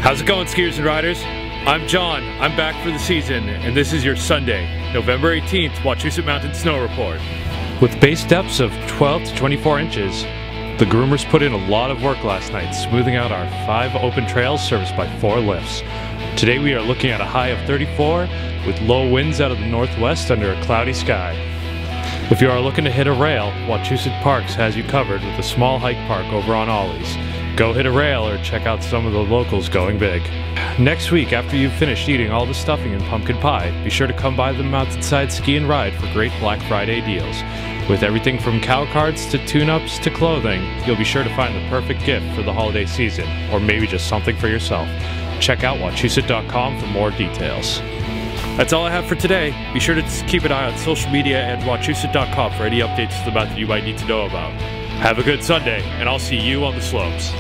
How's it going, skiers and riders? I'm John, I'm back for the season, and this is your Sunday, November 18th, Wachusett Mountain Snow Report. With base depths of 12 to 24 inches, the groomers put in a lot of work last night, smoothing out our 5 open trails serviced by 4 lifts. Today we are looking at a high of 34, with low winds out of the northwest under a cloudy sky. If you are looking to hit a rail, Wachusett Parks has you covered with a small hike park over on Ollie's. Go hit a rail or check out some of the locals going big. Next week, after you've finished eating all the stuffing and pumpkin pie, be sure to come by the Mountainside Ski and Ride for great Black Friday deals. With everything from cow carts to tune-ups to clothing, you'll be sure to find the perfect gift for the holiday season, or maybe just something for yourself. Check out Wachusett.com for more details. That's all I have for today. Be sure to keep an eye on social media and Wachusett.com for any updates to the mountain you might need to know about. Have a good Sunday, and I'll see you on the slopes.